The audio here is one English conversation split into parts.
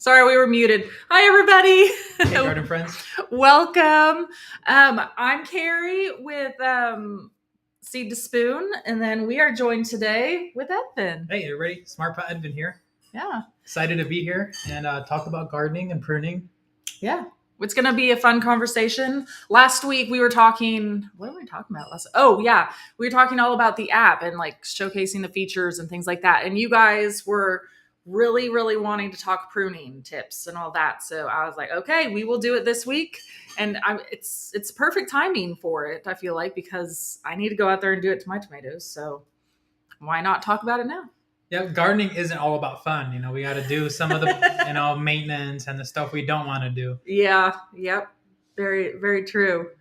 Sorry, we were muted. Hi, everybody. Hey, garden friends. Welcome. I'm Carrie with Seed to Spoon, and then we are joined today with Edvin. Hey, everybody. Smart Pot Edvin here. Yeah. Excited to be here and talk about gardening and pruning. Yeah. It's going to be a fun conversation. Last week we were talking, what were we talking about? We were talking all about the app and like showcasing the features and things like that. And you guys were really, really wanting to talk pruning tips and all that. So I was like, okay, we will do it this week. And it's perfect timing for it, I feel like, because I need to go out there and do it to my tomatoes. So why not talk about it now? Yeah, gardening isn't all about fun. You know, we got to do some of the, maintenance and the stuff we don't want to do. Yeah. Yep. Very, very true.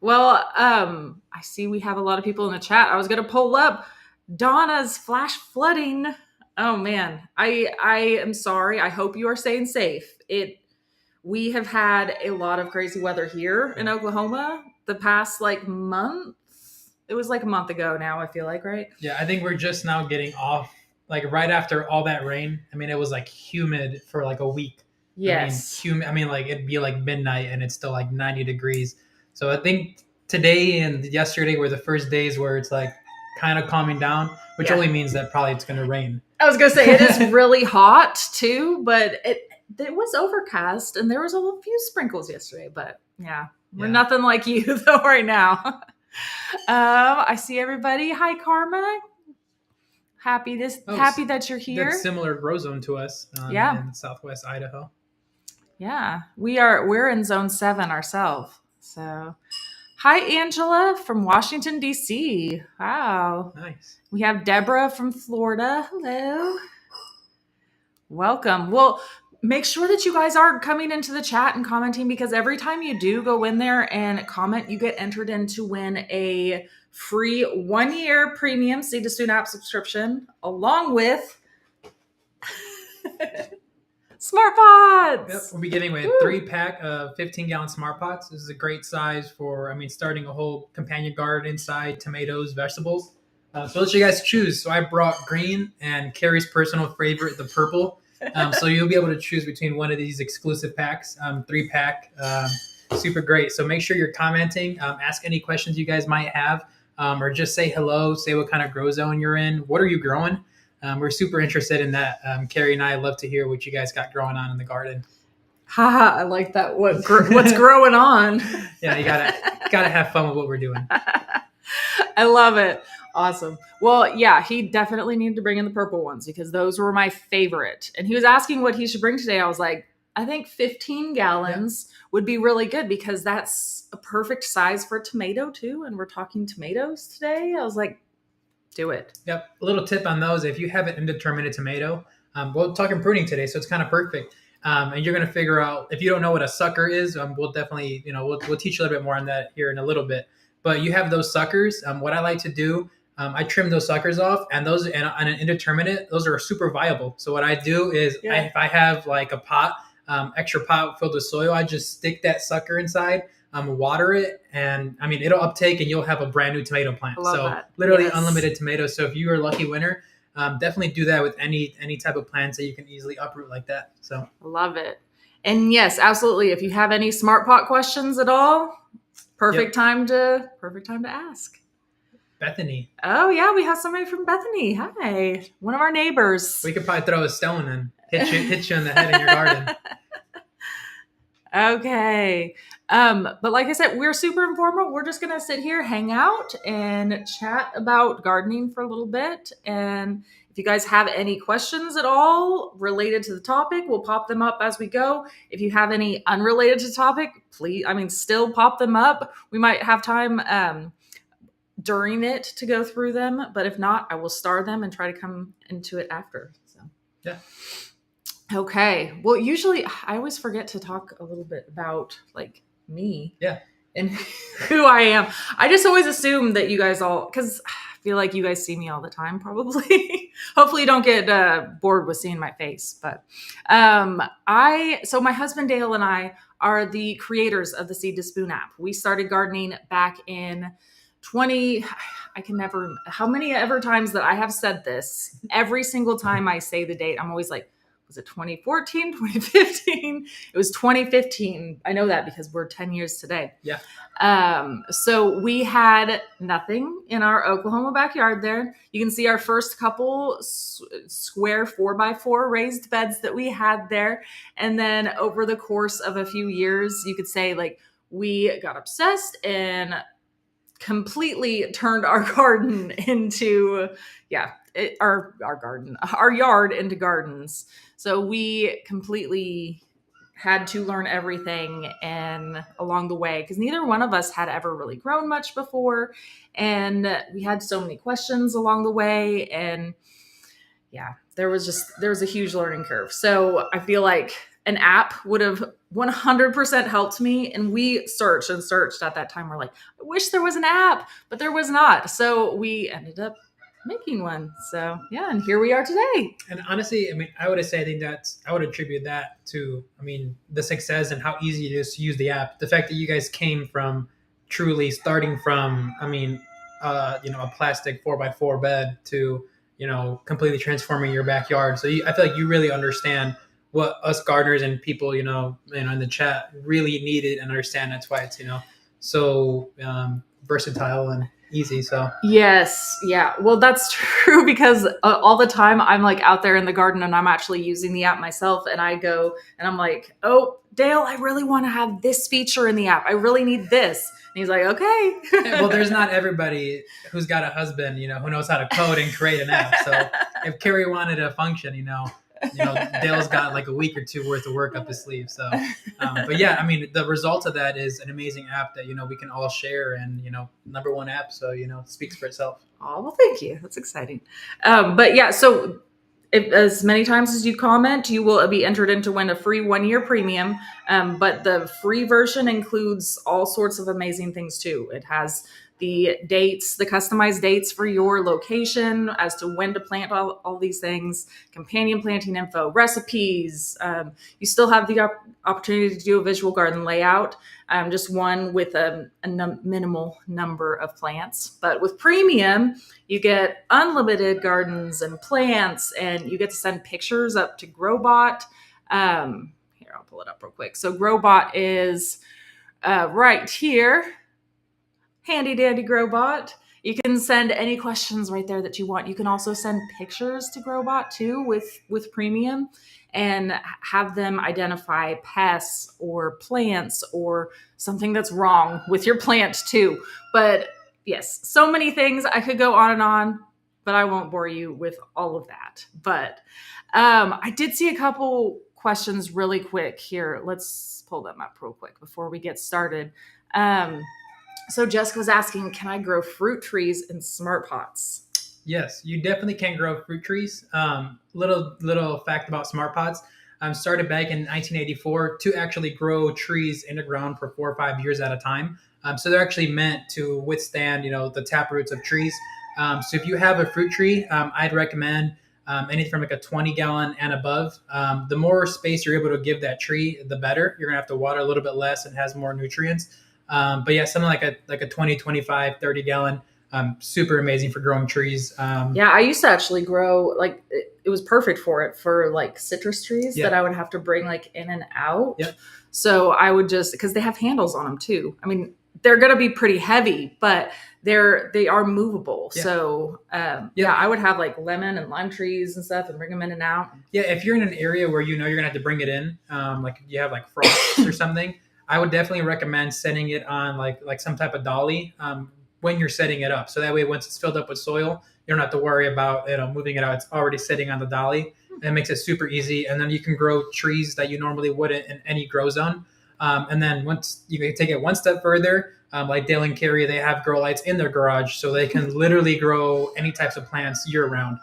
Well, I see we have a lot of people in the chat. I was going to pull up Donna's flash flooding. Oh man, I am sorry. I hope you are staying safe. We have had a lot of crazy weather here in Oklahoma the past month. It was like a month ago now, I feel like, right? Yeah, I think we're just now getting off, right after all that rain. I mean, it was humid for a week. Yes. It'd be midnight and it's still 90 degrees. So I think today and yesterday were the first days where it's kind of calming down, which only means that probably it's going to rain. I was going to say it is really hot too, but it was overcast and there was a few sprinkles yesterday, but we're nothing like you though right now. I see everybody. Hi, Karma. Happy that you're here. That's similar grow zone to us. In Southwest Idaho. Yeah, we're in zone 7 ourselves. So, hi, Angela from Washington, D.C. Wow. Nice. We have Deborah from Florida. Hello. Welcome. Well, make sure that you guys are coming into the chat and commenting, because every time you do go in there and comment, you get entered in to win a free 1-year premium Seed to Spoon app subscription, along with Smart Pots. Yep, we'll be getting away a 3-pack of 15-gallon Smart Pots. This is a great size for, starting a whole companion garden inside tomatoes, vegetables. So let you guys choose. So I brought green and Carrie's personal favorite, the purple. So you'll be able to choose between one of these exclusive packs, 3-pack. Super great. So make sure you're commenting. Ask any questions you guys might have, or just say hello. Say what kind of grow zone you're in. What are you growing? We're super interested in that. Carrie and I love to hear what you guys got growing on in the garden. Haha, I like that. What's growing on? Yeah, you gotta have fun with what we're doing. I love it. Awesome. Well, yeah, he definitely needed to bring in the purple ones because those were my favorite. And he was asking what he should bring today. I was like, I think 15 gallons would be really good because that's a perfect size for a tomato too. And we're talking tomatoes today. I was like, do it. Yep. A little tip on those. If you have an indeterminate tomato, we're talking pruning today, so it's kind of perfect. And you're going to figure out, if you don't know what a sucker is, we'll definitely, we'll teach you a little bit more on that here in a little bit. But you have those suckers. What I like to do, I trim those suckers off, and those and on an indeterminate, those are super viable. So what I do is, if I have a pot, extra pot filled with soil, I just stick that sucker inside, water it, and it'll uptake, and you'll have a brand new tomato plant. Literally unlimited tomatoes. So if you are a lucky winner, definitely do that with any type of plants that you can easily uproot like that. So love it. And yes, absolutely. If you have any Smart Pot questions at all, perfect time to ask. Bethany. Oh yeah, we have somebody from Bethany. Hi, one of our neighbors. We could probably throw a stone and hit you in the head in your garden. Okay. But like I said, we're super informal. We're just going to sit here, hang out, and chat about gardening for a little bit. And if you guys have any questions at all related to the topic, we'll pop them up as we go. If you have any unrelated to the topic, please, still pop them up. We might have time during it to go through them. But if not, I will star them and try to come into it after. So yeah. Okay. Well, usually I always forget to talk a little bit about me. Yeah. And who I am. I just always assume that you guys all, because I feel like you guys see me all the time, probably. Hopefully you don't get bored with seeing my face. But so my husband Dale and I are the creators of the Seed to Spoon app. We started gardening back in how many ever times that I have said this, every single time I say the date, I'm always like, was it 2014, 2015? It was 2015. I know that because we're 10 years today. Yeah. So we had nothing in our Oklahoma backyard there. You can see our first couple square 4x4 raised beds that we had there. And then over the course of a few years, you could say like we got obsessed and completely turned our garden into, our yard into gardens. So we completely had to learn everything and along the way, because neither one of us had ever really grown much before. And we had so many questions along the way. And yeah, there was a huge learning curve. So I feel like an app would have 100% helped me. And we searched and searched at that time. We're like, I wish there was an app, but there was not. So we ended up making one. So yeah, and here we are today. And honestly, I mean, I would attribute that to, I mean, the success and how easy it is to use the app. The fact that you guys came from truly starting from, I mean, a plastic 4x4 bed to, completely transforming your backyard. So I feel like you really understand what us gardeners and people, in the chat really needed and understand. That's why it's, so versatile and easy. So yes, yeah, well, that's true, because all the time I'm like out there in the garden and I'm actually using the app myself, and I go and I'm like, oh, Dale, I really want to have this feature in the app, I really need this. And he's like, okay. Well, there's not everybody who's got a husband, who knows how to code and create an app. So if Carrie wanted a function, Dale's got like a week or two worth of work up his sleeve. So, but yeah, I mean, the result of that is an amazing app that, we can all share, and, number one app. So, it speaks for itself. Oh, well, thank you. That's exciting. But yeah, so if, as many times as you comment, you will be entered in to win a free 1-year premium. But the free version includes all sorts of amazing things too. It has the dates, the customized dates for your location as to when to plant all these things, companion planting info, recipes. You still have the opportunity to do a visual garden layout, just one with a minimal number of plants. But with premium, you get unlimited gardens and plants, and you get to send pictures up to Growbot. Here, I'll pull it up real quick. So Growbot is right here. Handy dandy Growbot. You can send any questions right there that you want. You can also send pictures to Growbot too with premium, and have them identify pests or plants or something that's wrong with your plant too. But yes, so many things. I could go on and on, but I won't bore you with all of that. But I did see a couple questions really quick here. Let's pull them up real quick before we get started. So Jessica was asking, can I grow fruit trees in smart pots? Yes, you definitely can grow fruit trees. Little fact about smart pots. Started back in 1984 to actually grow trees in the ground for 4 or 5 years at a time. So they're actually meant to withstand, the tap roots of trees. So if you have a fruit tree, I'd recommend anything from like a 20-gallon and above. The more space you're able to give that tree, the better. You're gonna have to water a little bit less. It has more nutrients. But yeah, something like a 20, 25, 30 gallon, super amazing for growing trees. Yeah, I used to actually grow, like, it was perfect for it, for like citrus trees that I would have to bring like in and out. Yep. So I would just, because they have handles on them too. I mean, they're going to be pretty heavy, but they are movable. Yeah. So I would have like lemon and lime trees and stuff and bring them in and out. Yeah, if you're in an area where you're going to have to bring it in, like you have like frost or something, I would definitely recommend setting it on like some type of dolly when you're setting it up. So that way, once it's filled up with soil, you don't have to worry about moving it out. It's already sitting on the dolly, and it makes it super easy. And then you can grow trees that you normally wouldn't in any grow zone. And then once you can take it one step further, like Dale and Carrie, they have grow lights in their garage, so they can literally grow any types of plants year round.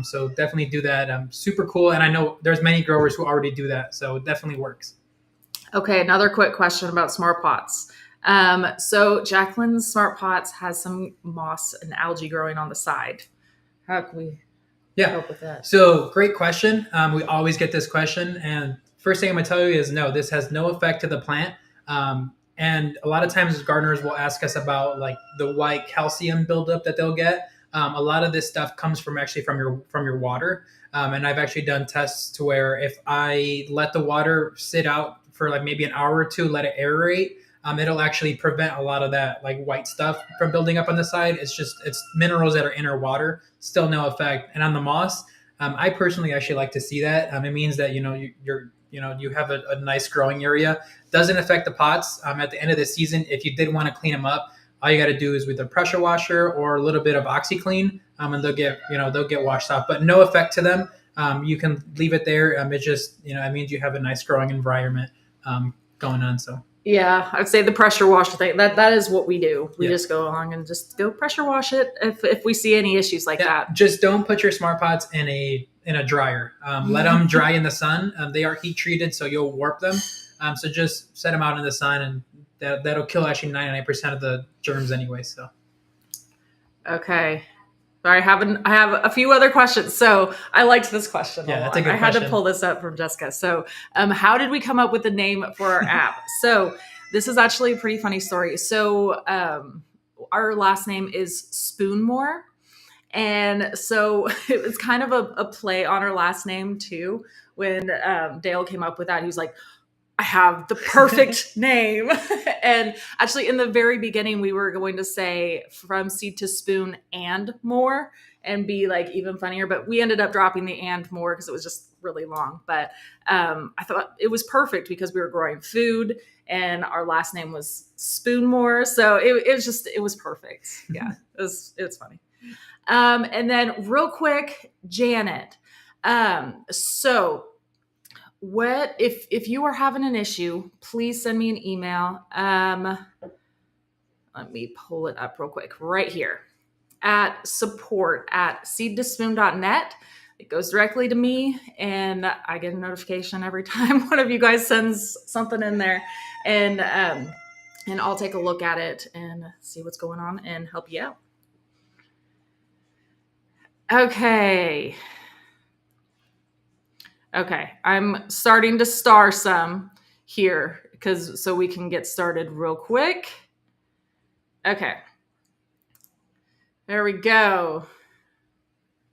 So definitely do that. Super cool. And I know there's many growers who already do that, so it definitely works. Okay, another quick question about smart pots. So Jacqueline's smart pots has some moss and algae growing on the side. How can we help with that? So great question. We always get this question, and first thing I'm going to tell you is no, this has no effect to the plant. And a lot of times gardeners will ask us about like the white calcium buildup that they'll get. A lot of this stuff comes from actually from your water. And I've actually done tests to where if I let the water sit out for like maybe an hour or two, let it aerate, it'll actually prevent a lot of that like white stuff from building up on the side. It's minerals that are in our water, still no effect. And on the moss, I personally actually like to see that. It means that you have a nice growing area. Doesn't affect the pots. At the end of the season, if you did want to clean them up, all you got to do is with a pressure washer or a little bit of OxyClean, and they'll get washed off, but no effect to them. You can leave it there. It just it means you have a nice growing environment going on. So Yeah, I'd say the pressure wash thing. That is what we do. We yeah. just go along and just go pressure wash it if we see any issues like that. Just don't put your smart pots in a dryer. Let them dry in the sun. They are heat treated, so you'll warp them. So just set them out in the sun, and that'll kill actually 99% of the germs anyway. So Okay. I have a few other questions. So I liked this question. Yeah, that's a good I had question. to pull this up from Jessica. So, how did we come up with the name for our app? So this is actually a pretty funny story. So, our last name is Spoonmore. And so it was kind of a play on our last name too. When Dale came up with that, he was like, I have the perfect name. And actually, in the very beginning, we were going to say from seed to spoon and more and be like even funnier. But we ended up dropping the and more because it was just really long. But I thought it was perfect because we were growing food and our last name was Spoonmore. So it was perfect. Yeah, it was funny. And then real quick, Janet. So what if you are having an issue, please send me an email. Let me pull it up real quick right here at support@seedtospoon.net. It goes directly to me and I get a notification every time one of you guys sends something in there, and I'll take a look at it and see what's going on and help you out. Okay, I'm starting to star some here so we can get started real quick. Okay, there we go.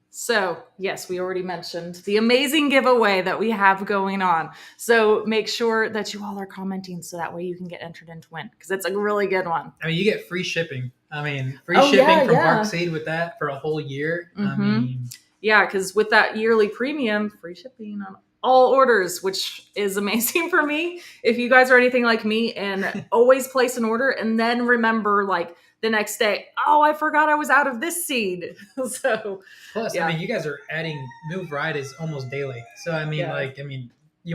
So yes, we already mentioned the amazing giveaway that we have going on. So make sure that you all are commenting so that way you can get entered in to win, because it's a really good one. I mean, you get free shipping. Free shipping from Park Seed with that for a whole year. Mm-hmm. Yeah, because with that yearly premium, free shipping on all orders, which is amazing for me. If you guys are anything like me and always place an order and then remember like the next day, oh, I forgot I was out of this seed. So plus, yeah. You guys are adding new varieties almost daily. So you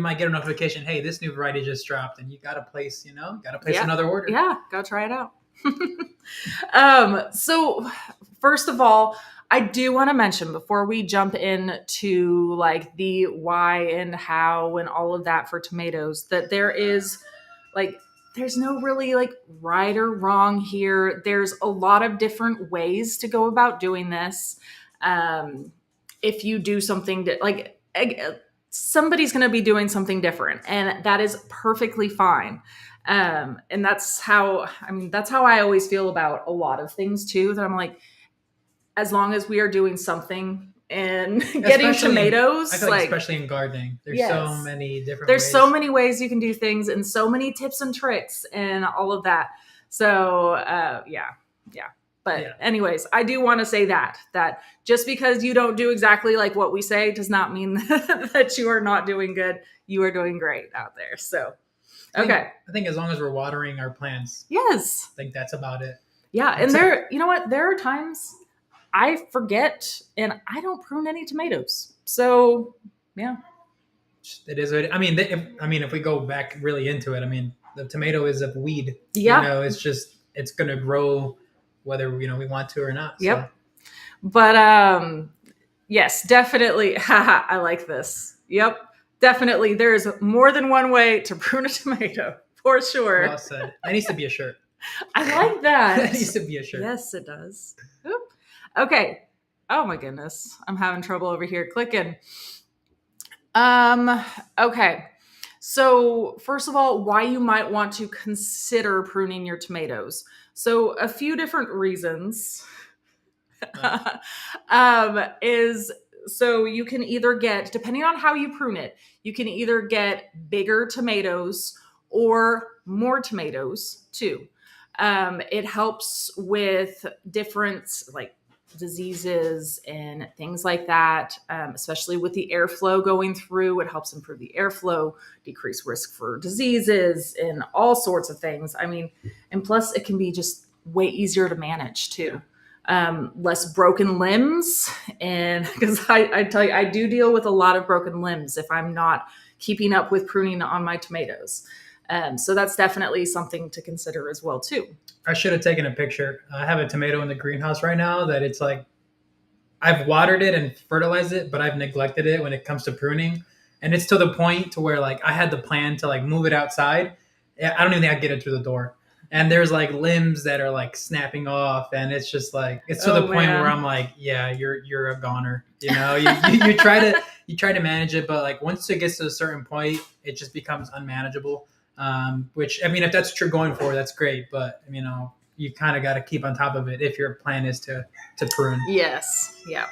might get a notification, hey, this new variety just dropped, and you gotta place another order. Yeah, go try it out. So first of all, I do want to mention before we jump into like the why and how and all of that for tomatoes, that there's no really like right or wrong here. There's a lot of different ways to go about doing this. If you do something somebody's going to be doing something different, and that is perfectly fine. And that's how I always feel about a lot of things too, that I'm like, as long as we are doing something and getting tomatoes, I feel like especially in gardening, there's so many different ways. So many ways you can do things and so many tips and tricks and all of that. So yeah. But anyways, I do want to say that just because you don't do exactly like what we say does not mean that you are not doing good. You are doing great out there. So okay. I think as long as we're watering our plants. Yes. I think that's about it. Yeah. And you know what? There are times I forget and I don't prune any tomatoes. So yeah. It is what if we go back really into it, the tomato is a weed. Yeah. It's going to grow whether we want to or not. So. Yep. But yes, definitely. I like this. Yep. Definitely. There's more than one way to prune a tomato, for sure. Well said. That needs to be a shirt. I like that. That needs to be a shirt. Yes, it does. Oop. Okay. Oh my goodness. I'm having trouble over here clicking. Okay. So first of all, why you might want to consider pruning your tomatoes. So a few different reasons. Nice. Is so you can either get, depending on how you prune it, you can either get bigger tomatoes or more tomatoes too. It helps with different like diseases and things like that, especially with the airflow going through. It helps improve the airflow, decrease risk for diseases and all sorts of things. I mean, and plus it can be just way easier to manage too. Less broken limbs. And because I tell you, I do deal with a lot of broken limbs if I'm not keeping up with pruning on my tomatoes. So that's definitely something to consider as well too. I should have taken a picture. I have a tomato in the greenhouse right now that it's like I've watered it and fertilized it, but I've neglected it when it comes to pruning. And it's to the point to where like I had the plan to like move it outside. I don't even think I get it through the door. And there's like limbs that are like snapping off, and it's just like it's to the Oh point where man. I'm like, yeah, you're a goner. You know, you try to manage it, but like once it gets to a certain point, it just becomes unmanageable. Which I mean, if that's what you're going for, that's great. But you know, you kind of got to keep on top of it if your plan is to prune. Yes. Yeah.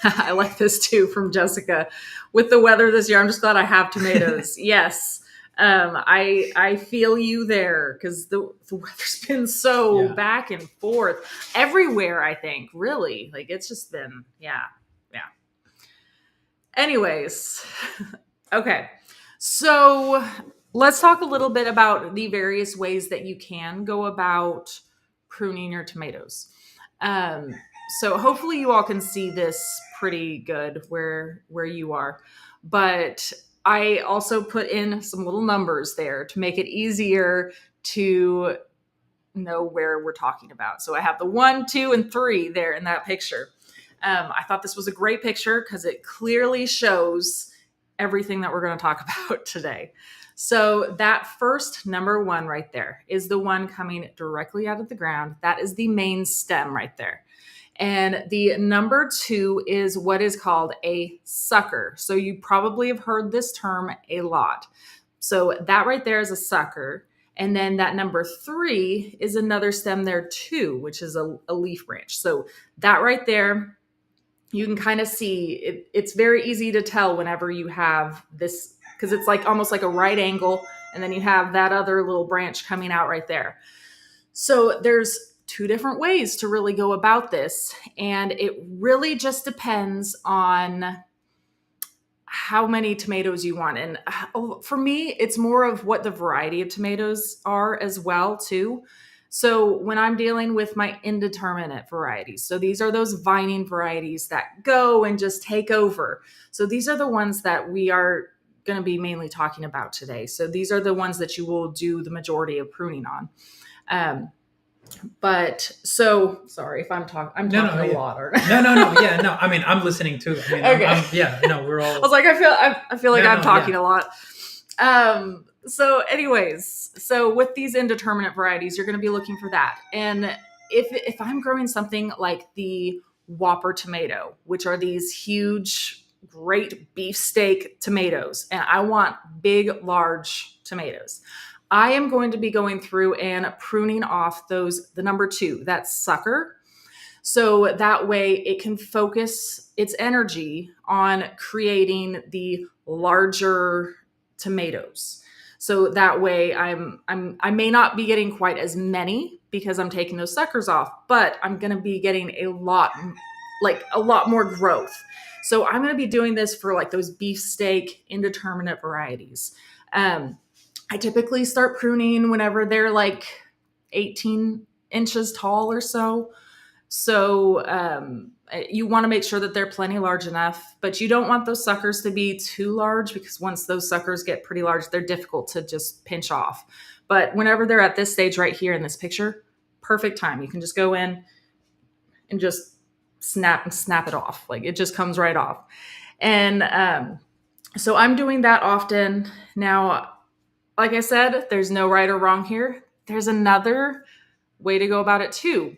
I like this too from Jessica. With the weather this year, I'm just glad I have tomatoes. Yes. I feel you there because the weather's been so Yeah. back and forth everywhere, I think, really. Like it's just been, yeah, yeah. Anyways, okay. So let's talk a little bit about the various ways that you can go about pruning your tomatoes. Um, so hopefully you all can see this pretty good where you are. But I also put in some little numbers there to make it easier to know where we're talking about. So I have the 1, 2, and 3 there in that picture. I thought this was a great picture because it clearly shows everything that we're going to talk about today. So that first number 1 right there is the one coming directly out of the ground. That is the main stem right there. And the number 2 is what is called a sucker. So you probably have heard this term a lot. So that right there is a sucker. And then that number 3 is another stem there too, which is a leaf branch. So that right there, you can kind of see it's very easy to tell whenever you have this, because it's like almost like a right angle. And then you have that other little branch coming out right there. So there's 2 different ways to really go about this. And it really just depends on how many tomatoes you want. And for me, it's more of what the variety of tomatoes are as well, too. So when I'm dealing with my indeterminate varieties, so these are those vining varieties that go and just take over. So these are the ones that we are going to be mainly talking about today. So these are the ones that you will do the majority of pruning on. But so sorry if I'm No, talking no, a yeah. lot. Or No. Yeah, no. I mean, I'm listening too. I mean, okay. yeah, no, we're I all. was like, I feel like No, I'm no, talking yeah. a lot. So anyways, so with these indeterminate varieties, you're going to be looking for that. And if I'm growing something like the Whopper tomato, which are these huge, great beefsteak tomatoes, and I want big, large tomatoes, I am going to be going through and pruning off the number 2, that sucker. So that way it can focus its energy on creating the larger tomatoes. So that way I may not be getting quite as many because I'm taking those suckers off, but I'm going to be getting a lot more growth. So I'm going to be doing this for like those beefsteak indeterminate varieties. I typically start pruning whenever they're like 18 inches tall or so. So you want to make sure that they're plenty large enough, but you don't want those suckers to be too large because once those suckers get pretty large, they're difficult to just pinch off. But whenever they're at this stage right here in this picture, perfect time. You can just go in and just snap it off. Like it just comes right off. And so I'm doing that often. Now, like I said, there's no right or wrong here. There's another way to go about it too.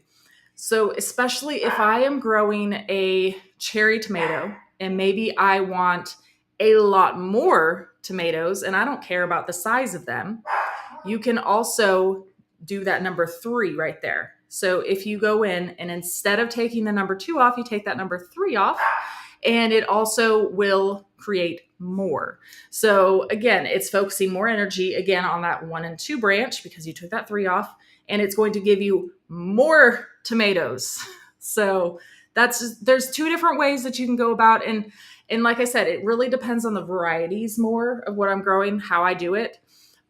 So especially if I am growing a cherry tomato and maybe I want a lot more tomatoes and I don't care about the size of them, you can also do that number 3 right there. So if you go in and instead of taking the number 2 off, you take that number 3 off, and it also will create more. So again, it's focusing more energy again on that 1 and 2 branch because you took that 3 off, and it's going to give you more tomatoes. So there's 2 different ways that you can go about, and like I said, it really depends on the varieties more of what I'm growing, how I do it.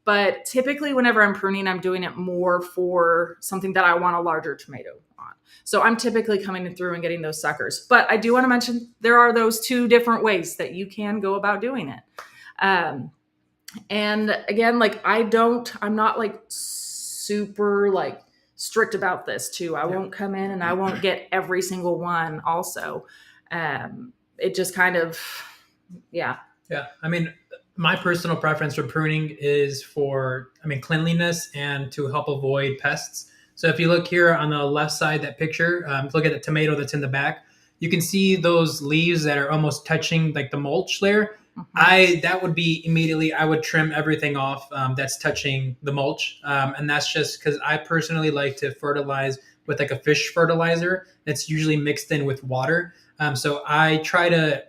But typically, whenever I'm pruning, I'm doing it more for something that I want a larger tomato on. So I'm typically coming through and getting those suckers. But I do want to mention there are those 2 different ways that you can go about doing it. And again, like I'm not like super like strict about this too. I won't come in and I won't get every single one also. It just kind of, yeah. Yeah. I mean, my personal preference for pruning is for, cleanliness and to help avoid pests. So if you look here on the left side, that picture, look at the tomato that's in the back, you can see those leaves that are almost touching like the mulch layer. That would be immediately, I would trim everything off that's touching the mulch. And that's just because I personally like to fertilize with like a fish fertilizer that's usually mixed in with water. So I try to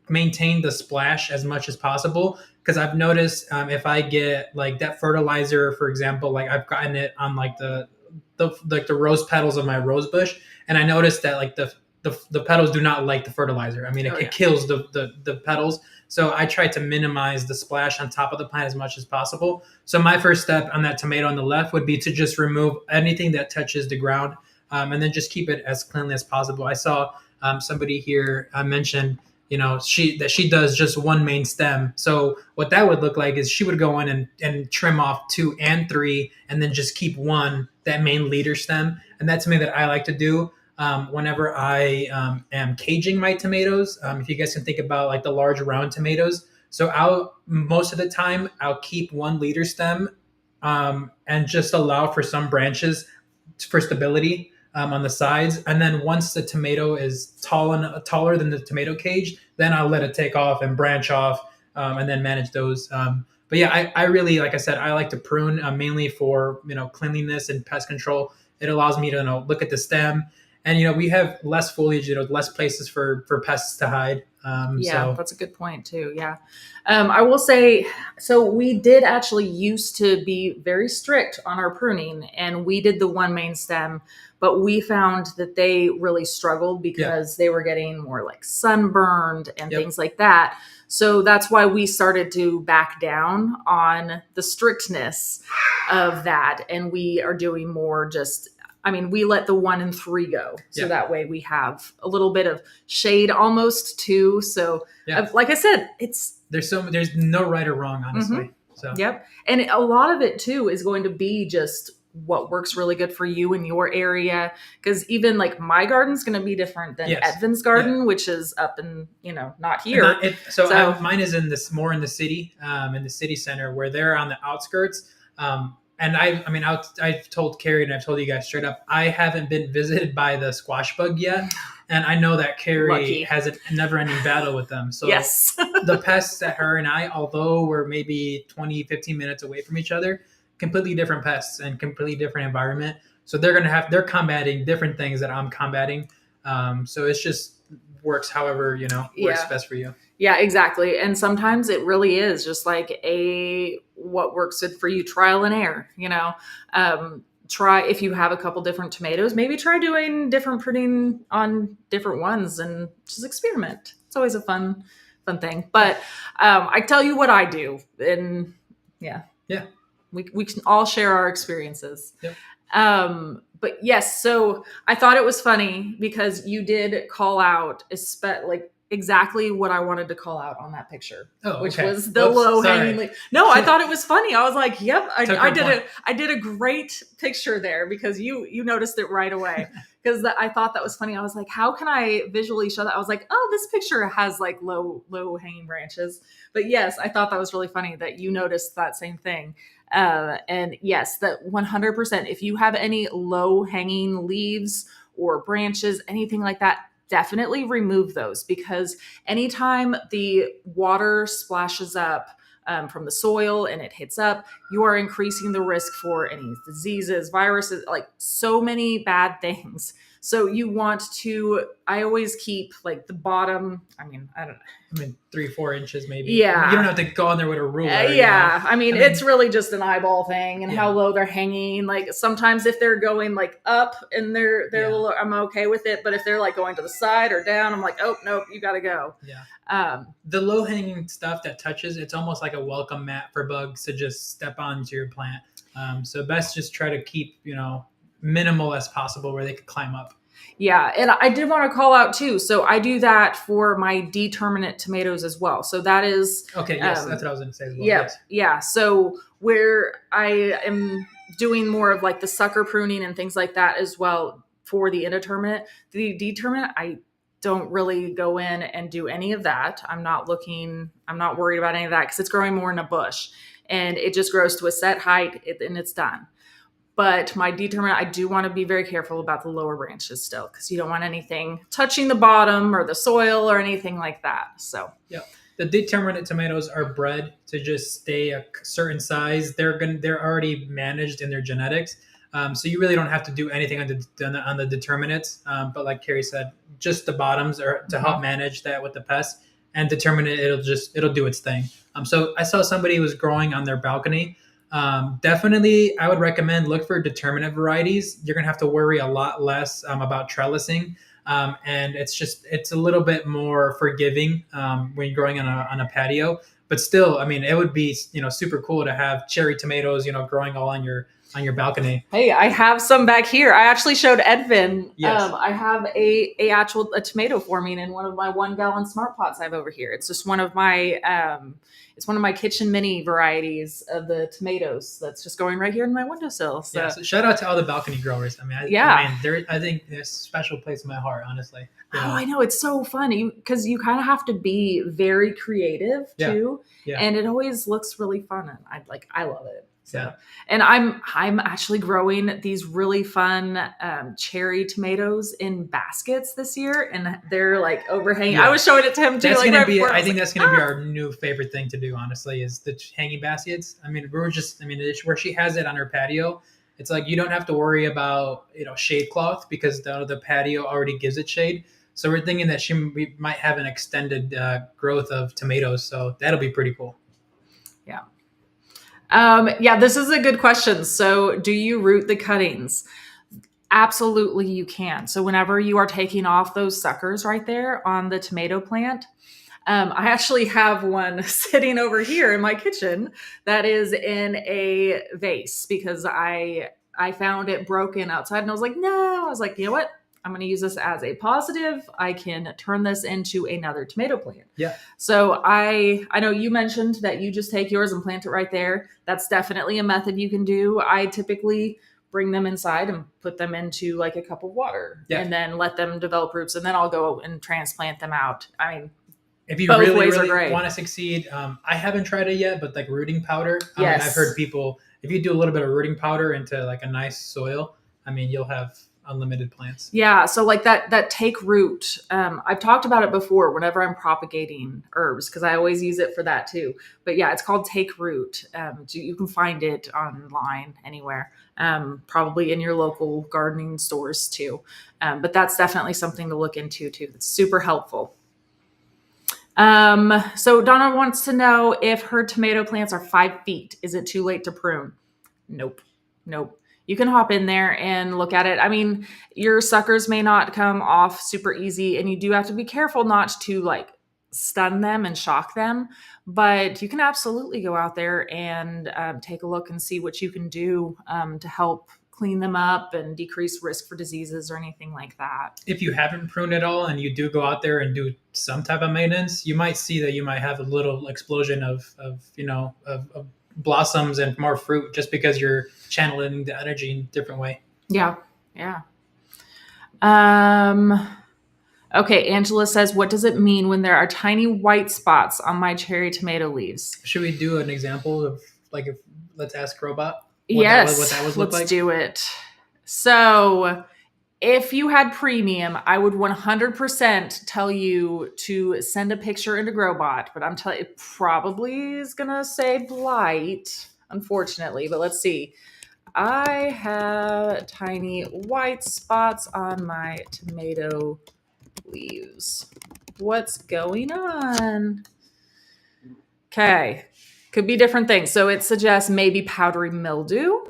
maintain the splash as much as possible, because I've noticed if I get like that fertilizer, for example, like I've gotten it on like the rose petals of my rose bush, and I noticed that like the petals do not like the fertilizer. It kills the petals. So I try to minimize the splash on top of the plant as much as possible. So my first step on that tomato on the left would be to just remove anything that touches the ground, and then just keep it as cleanly as possible. I saw somebody here mentioned, she does just one main stem. So what that would look like is she would go in and trim off 2 and 3, and then just keep one, that main leader stem. And that's something that I like to do whenever I am caging my tomatoes. If you guys can think about like the large round tomatoes. So most of the time I'll keep one leader stem and just allow for some branches for stability on the sides. And then once the tomato is taller than the tomato cage, then I'll let it take off and branch off, and then manage those. But yeah, I really, like I said, I like to prune mainly for cleanliness and pest control. It allows me to look at the stem, and we have less foliage, less places for pests to hide. That's a good point too. Yeah. I will say, so we did actually used to be very strict on our pruning, and we did the one main stem, but we found that they really struggled because they were getting more like sunburned and things like that. So that's why we started to back down on the strictness of that. And we are doing more we let the 1 and 3 go. So that way we have a little bit of shade almost too. So like I said, there's no right or wrong, honestly. So And a lot of it too is going to be just what works really good for you in your area. Because even like my garden's going to be different than Edvin's garden, which is up in, not here. Mine is more in the city center, where they're on the outskirts. And I've told Carrie, and I've told you guys straight up, I haven't been visited by the squash bug yet. And I know that Carrie has a never-ending battle with them. So the pests that her and I, although we're maybe 15 minutes away from each other, completely different pests and completely different environment. So they're combating different things that I'm combating. So it's just works however, works best for you. Yeah, exactly. And sometimes it really is just like what works good for you, trial and error, try, if you have a couple different tomatoes, maybe try doing different pruning on different ones and just experiment. It's always a fun thing. But I tell you what I do, and we can all share our experiences. But yes, so I thought it was funny because you did call out exactly what I wanted to call out on that picture, which was the low hanging leaf. No, I thought it was funny. I was like, "Yep, I did a great picture there," because you noticed it right away. Because I thought that was funny. I was like, "How can I visually show that?" I was like, "Oh, this picture has like low hanging branches." But yes, I thought that was really funny that you noticed that same thing. And yes, that 100%. If you have any low hanging leaves or branches, anything like that, definitely remove those, because anytime the water splashes up from the soil and it hits up, you are increasing the risk for any diseases, viruses, like so many bad things. So you want to, I always keep like the bottom, I mean, 3-4 inches maybe. Yeah. I mean, you don't have to go in there with a ruler. Yeah. I mean, it's really just an eyeball thing and Yeah. how low they're hanging. Like sometimes if they're going like up and they're Yeah. a little, I'm okay with it. But if they're like going to the side or down, I'm like, oh, nope, you got to go. Yeah. The low hanging stuff that touches, it's almost like a welcome mat for bugs to just step onto your plant. So best just try to keep, minimal as possible where they could climb up. Yeah, and I did want to call out too. So I do that for my determinate tomatoes as well. So that is okay. Yes, that's what I was going to say as well. Yeah, yes. Yeah. So where I am doing more of like the sucker pruning and things like that as well for the indeterminate. The determinate, I don't really go in and do any of that. I'm not worried about any of that because it's growing more in a bush and it just grows to a set height and it's done. But my determinate, I do want to be very careful about the lower branches still because you don't want anything touching the bottom or the soil or anything like that. So yeah, the determinate tomatoes are bred to just stay a certain size. They're already managed in their genetics, so you really don't have to do anything on the determinates. But like Carrie said, just the bottoms are to help manage that with the pests. And determinate, it'll do its thing. So I saw somebody was growing on their balcony. Definitely, I would recommend look for determinate varieties. You're going to have to worry a lot less about trellising. And it's a little bit more forgiving when you're growing on a patio. But still, I mean, it would be, super cool to have cherry tomatoes, growing all on your balcony. Hey, I have some back here. I actually showed Edvin. Yes. I have a tomato forming in one of my 1 gallon smart pots I have over here. It's just one of my kitchen mini varieties of the tomatoes that's just going right here in my windowsill. So, so shout out to all the balcony growers. I mean, I think there's a special place in my heart, honestly. Oh, I know. It's so funny because you kind of have to be very creative too. Yeah. And it always looks really fun. And I love it. So, yeah. And I'm actually growing these really fun cherry tomatoes in baskets this year, and they're like overhanging. Yeah. I was showing it to him too. I think that's gonna be our new favorite thing to do. Honestly, is the hanging baskets. I mean, where she has it on her patio, it's like you don't have to worry about shade cloth because the patio already gives it shade. So we're thinking that we might have an extended growth of tomatoes. So that'll be pretty cool. Yeah. This is a good question. So do you root the cuttings? Absolutely, you can. So whenever you are taking off those suckers right there on the tomato plant, I actually have one sitting over here in my kitchen that is in a vase because I found it broken outside and I was like, no, I was like, you know what? I'm going to use this as a positive. I can turn this into another tomato plant. Yeah. So I know you mentioned that you just take yours and plant it right there. That's definitely a method you can do. I typically bring them inside and put them into like a cup of water and then let them develop roots. And then I'll go and transplant them out. I mean, if you really want to succeed, I haven't tried it yet, but like rooting powder. Yes. I've heard people, if you do a little bit of rooting powder into like a nice soil, I mean, you'll have unlimited plants. Yeah. So like that take root. I've talked about it before whenever I'm propagating herbs because I always use it for that too. But yeah, it's called take root. You can find it online anywhere, probably in your local gardening stores too. But that's definitely something to look into too. It's super helpful. So Donna wants to know if her tomato plants are 5 feet. Is it too late to prune? Nope. You can hop in there and look at it. I mean, your suckers may not come off super easy and you do have to be careful not to like stun them and shock them, but you can absolutely go out there and take a look and see what you can do to help clean them up and decrease risk for diseases or anything like that. If you haven't pruned at all and you do go out there and do some type of maintenance, you might see that you might have a little explosion of blossoms and more fruit just because you're channeling the energy in a different way. Yeah. Okay. Angela says, what does it mean when there are tiny white spots on my cherry tomato leaves? Should we do an example of like, let's ask Robot? Yes. What that would look like? Let's do it. So if you had premium, I would 100% tell you to send a picture into Growbot, but I'm telling you, it probably is gonna say blight, unfortunately. But let's see. I have tiny white spots on my tomato leaves. What's going on? Okay, could be different things. So it suggests maybe powdery mildew.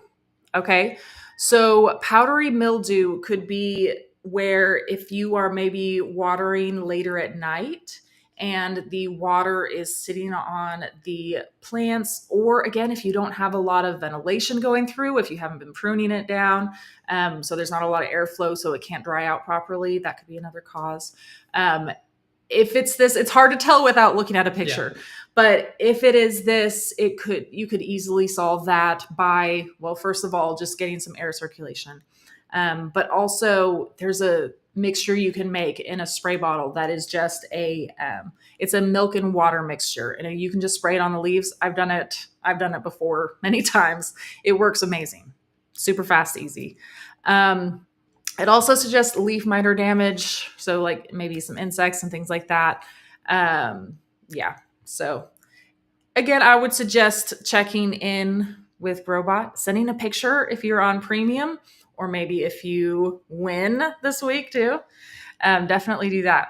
Okay. So powdery mildew could be where if you are maybe watering later at night and the water is sitting on the plants, or again, if you don't have a lot of ventilation going through, if you haven't been pruning it down, so there's not a lot of airflow, so it can't dry out properly, that could be another cause. If it's this, it's hard to tell without looking at a picture. Yeah. But if it is this, you could easily solve that by, well, first of all, just getting some air circulation. But also there's a mixture you can make in a spray bottle that is just it's a milk and water mixture, and you can just spray it on the leaves. I've done it before many times. It works amazing. Super fast, easy. It also suggests leaf miter damage, so like maybe some insects and things like that. Yeah. So again, I would suggest checking in with Growbot, sending a picture if you're on premium, or maybe if you win this week too. Definitely do that.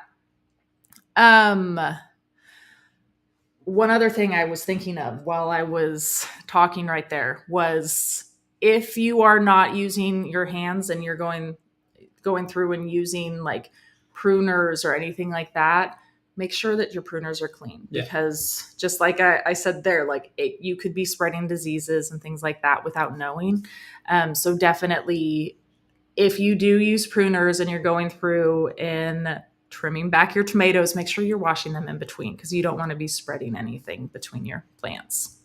One other thing I was thinking of while I was talking right there was if you are not using your hands and you're going through and using like pruners or anything like that, make sure that your pruners are clean. Yeah. Because just like I said there, like you could be spreading diseases and things like that without knowing. So definitely, if you do use pruners and you're going through and trimming back your tomatoes, make sure you're washing them in between, because you don't want to be spreading anything between your plants.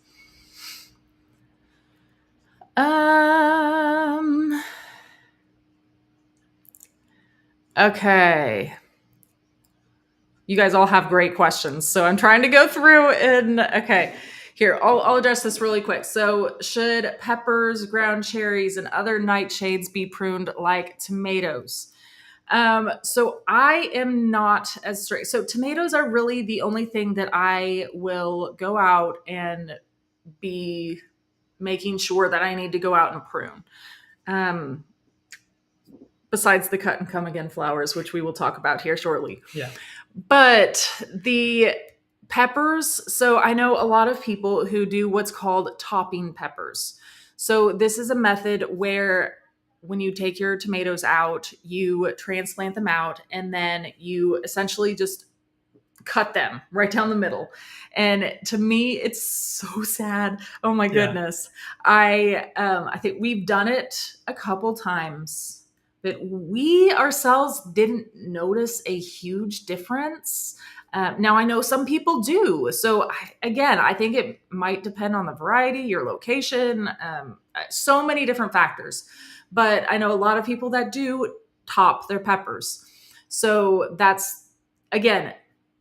Okay. You guys all have great questions, so I'm trying to go through and okay. Here, I'll address this really quick. So, should peppers, ground cherries, and other nightshades be pruned like tomatoes? So I am not as strict. So tomatoes are really the only thing that I will go out and be making sure that I need to go out and prune. Besides the cut and come again flowers, which we will talk about here shortly. Yeah. But the peppers, so I know a lot of people who do what's called topping peppers. So this is a method where when you take your tomatoes out, you transplant them out, and then you essentially just cut them right down the middle. And to me, it's so sad. Oh my goodness. Yeah. I think we've done it a couple times, but we ourselves didn't notice a huge difference. Now I know some people do. So again, I think it might depend on the variety, your location, so many different factors. But I know a lot of people that do top their peppers. So that's, again,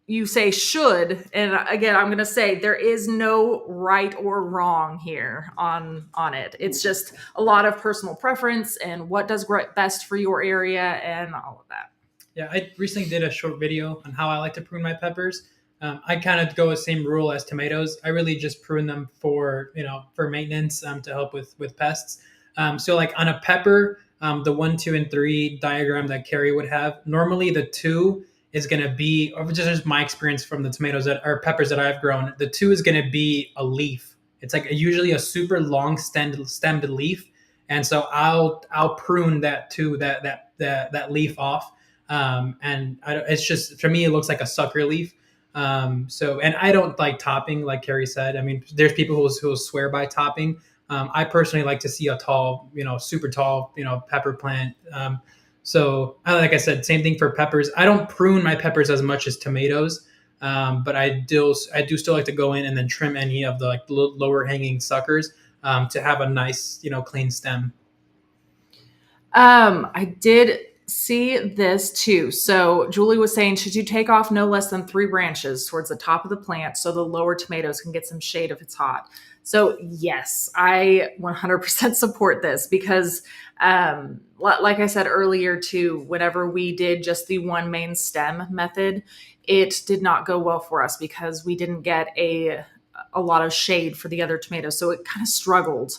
you say should, and again, I'm going to say there is no right or wrong here on it. It's just a lot of personal preference and what does best for your area and all of that. Yeah, I recently did a short video on how I like to prune my peppers. I kind of go the same rule as tomatoes. I really just prune them for maintenance, to help with pests. So like on a pepper, the 1, 2, and 3 diagram that Carrie would have, normally the 2 is going to be, or just my experience from the tomatoes that are peppers that I've grown, the 2 is going to be a leaf. It's like usually a super long stemmed leaf. And so I'll prune that leaf off. It's just, for me, it looks like a sucker leaf. And I don't like topping, like Carrie said. I mean, there's people who swear by topping. I personally like to see a tall, super tall, pepper plant. So like I said, same thing for peppers. I don't prune my peppers as much as tomatoes, but I do still like to go in and then trim any of the lower hanging suckers to have a nice, clean stem. I did see this too. So Julie was saying, should you take off no less than 3 branches towards the top of the plant so the lower tomatoes can get some shade if it's hot? So yes, I 100% support this because, like I said earlier too, whenever we did just the one main stem method, it did not go well for us because we didn't get a lot of shade for the other tomatoes. So it kind of struggled.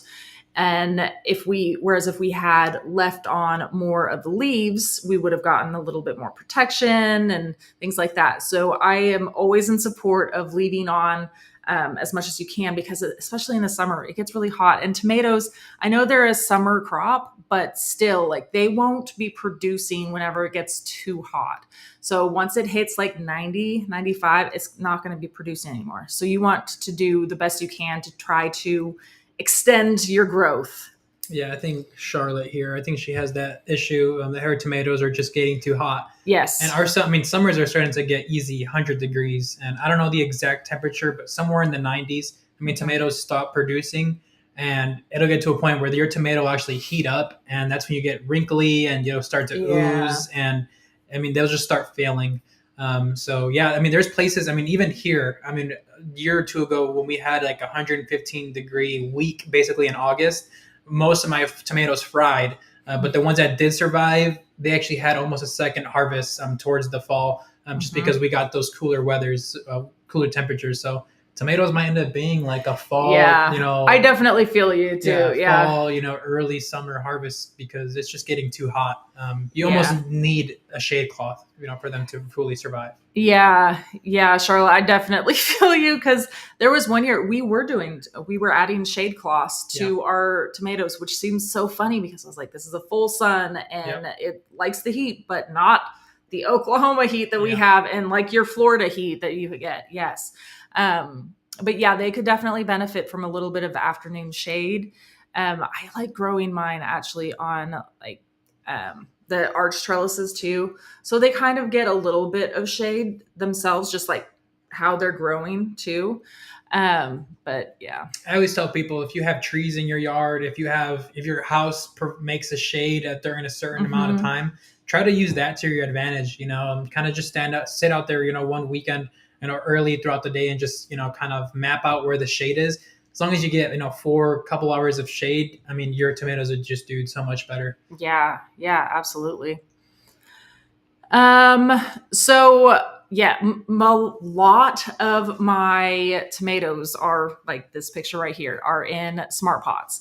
And whereas if we had left on more of the leaves, we would have gotten a little bit more protection and things like that. So I am always in support of leaving on as much as you can because especially in the summer, it gets really hot. And tomatoes, I know they're a summer crop, but still, like they won't be producing whenever it gets too hot. So once it hits like 90, 95, it's not going to be producing anymore. So you want to do the best you can to try to extend your growth. Yeah, I think Charlotte here. I think she has that issue. That her tomatoes are just getting too hot. Yes. And summers are starting to get easy 100 degrees, and I don't know the exact temperature, but somewhere in the 90s. I mean, tomatoes stop producing, and it'll get to a point where your tomato will actually heat up, and that's when you get wrinkly and start to ooze, and I mean they'll just start failing. So yeah, I mean, there's places. I mean, even here. I mean, a year or two ago when we had like 115-degree week, basically in August, most of my tomatoes fried. But the ones that did survive, they actually had almost a second harvest towards the fall, just because we got those cooler weathers, cooler temperatures. So tomatoes might end up being like a fall, I definitely feel you too. Yeah. Fall, early summer harvest because it's just getting too hot. You almost need a shade cloth, for them to fully survive. Yeah, Charlotte, I definitely feel you because there was one year we were adding shade cloths to our tomatoes, which seems so funny because I was like, this is a full sun and it likes the heat, but not the Oklahoma heat that we have and like your Florida heat that you get. Yes. But yeah, they could definitely benefit from a little bit of afternoon shade. I like growing mine actually on like, the arch trellises too. So they kind of get a little bit of shade themselves, just like how they're growing too. But yeah. I always tell people if you have trees in your yard, if your house makes a shade during a certain amount of time, try to use that to your advantage, and kind of just sit out there, one weekend, early throughout the day and just, kind of map out where the shade is. As long as you get, 4 couple hours of shade, I mean, your tomatoes would just do so much better. Yeah, absolutely. So yeah, a lot of my tomatoes are like this picture right here are in smart pots.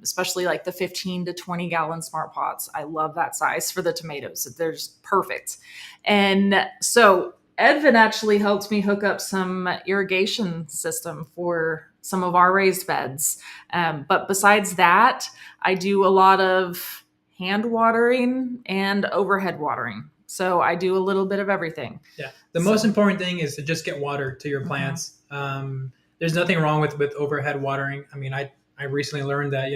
Especially like the 15 to 20 gallon smart pots. I love that size for the tomatoes. They're just perfect. And so Edvin actually helped me hook up some irrigation system for some of our raised beds. But besides that, I do a lot of hand watering and overhead watering. So I do a little bit of everything. Yeah. The most important thing is to just get water to your plants. There's nothing wrong with overhead watering. I mean, I recently learned that,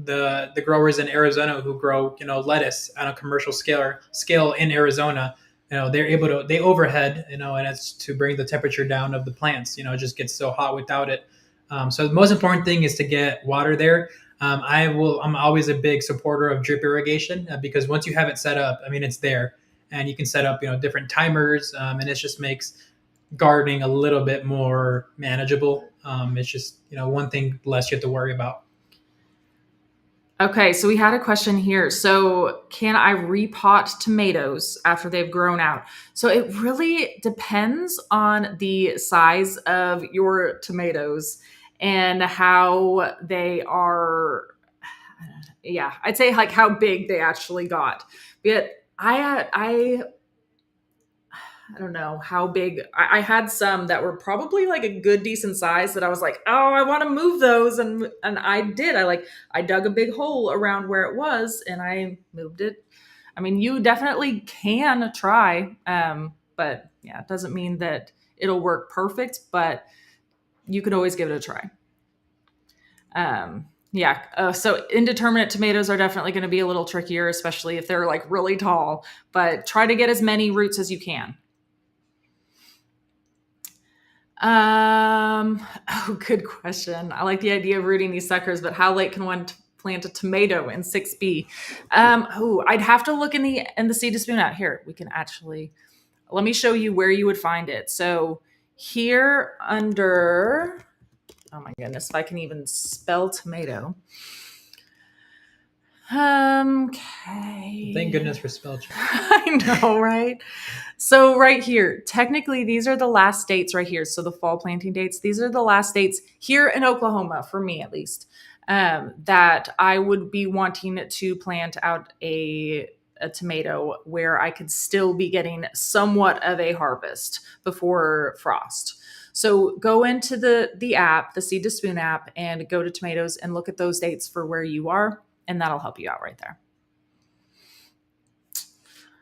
the growers in Arizona who grow, lettuce on a commercial scale in Arizona, they overhead, and it's to bring the temperature down of the plants. It just gets so hot without it. So the most important thing is to get water there. I'm always a big supporter of drip irrigation because once you have it set up, I mean, it's there, and you can set up, different timers, and it just makes gardening a little bit more manageable. It's just, one thing less you have to worry about. Okay, so we had a question here. So, can I repot tomatoes after they've grown out? So, it really depends on the size of your tomatoes and how they are. Yeah, I'd say like how big they actually got. But I don't know how big. I had some that were probably like a good decent size that I was like, oh, I want to move those, and I did. I dug a big hole around where it was, and I moved it. I mean, you definitely can try, but yeah, it doesn't mean that it'll work perfect, but you could always give it a try. So indeterminate tomatoes are definitely going to be a little trickier, especially if they're like really tall. But try to get as many roots as you can. Oh, good question. I like the idea of rooting these suckers, but how late can one plant a tomato in 6B. I'd have to look in the seed to spoon out. Here, we can actually, let me show you where you would find it. So here under, oh my goodness, if I can even spell tomato. Okay. Thank goodness for spell check. I know, right? So right here, technically these are the last dates right here. So the fall planting dates, these are the last dates here in Oklahoma, for me at least, that I would be wanting to plant out a tomato where I could still be getting somewhat of a harvest before frost. So go into the app, the Seed to Spoon app, and go to tomatoes and look at those dates for where you are, and that'll help you out right there.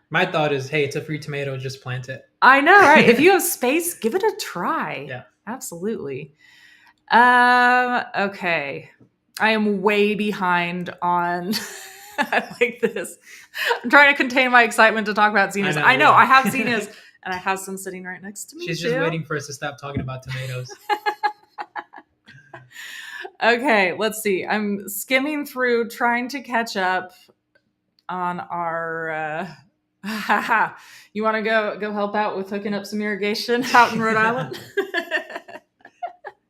My thought is, hey, it's a free tomato, just plant it. I know, right? If you have space, give it a try. Yeah. Absolutely. Okay. I am way behind on I like this. I'm trying to contain my excitement to talk about zinnias. I know, I have zinnias and I have some sitting right next to me. She's just waiting for us to stop talking about tomatoes. Okay, let's see. I'm skimming through trying to catch up on our you want to go help out with hooking up some irrigation out in Rhode Island?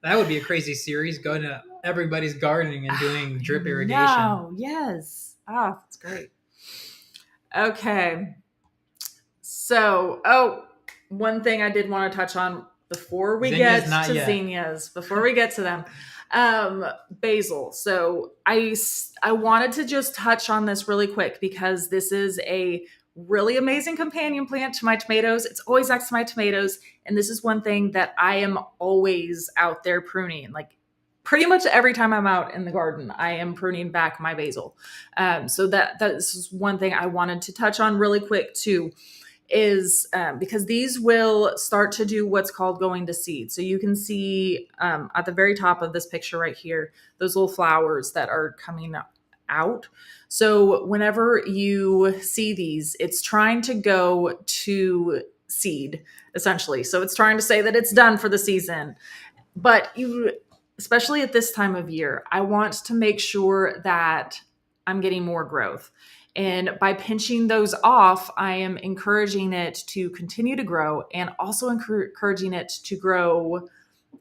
That would be a crazy series, going to everybody's gardening and doing drip irrigation. No, yes. Oh, that's great. Okay. So, one thing I did want to touch on before we get to zinnias, before we get to them, basil. So I wanted to just touch on this really quick because this is a really amazing companion plant to my tomatoes. It's always next to my tomatoes. And this is one thing that I am always out there pruning. Like pretty much every time I'm out in the garden, I am pruning back my basil. So this is one thing I wanted to touch on really quick too, is because these will start to do what's called going to seed. So you can see at the very top of this picture right here, those little flowers that are coming out. So whenever you see these, it's trying to go to seed, essentially. So it's trying to say that it's done for the season. But especially at this time of year, I want to make sure that I'm getting more growth. And by pinching those off, I am encouraging it to continue to grow and also encouraging it to grow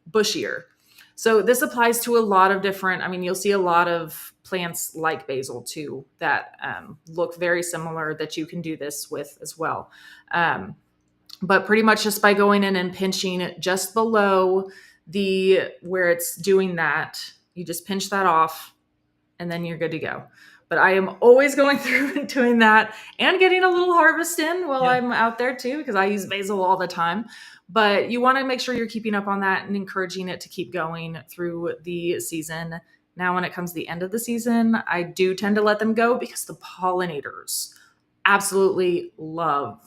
bushier. So this applies to a lot of different, you'll see a lot of plants like basil too that look very similar that you can do this with as well. But pretty much just by going in and pinching just below where it's doing that, you just pinch that off and then you're good to go. But I am always going through and doing that and getting a little harvest in while I'm out there too, because I use basil all the time. But you want to make sure you're keeping up on that and encouraging it to keep going through the season. Now, when it comes to the end of the season, I do tend to let them go because the pollinators absolutely love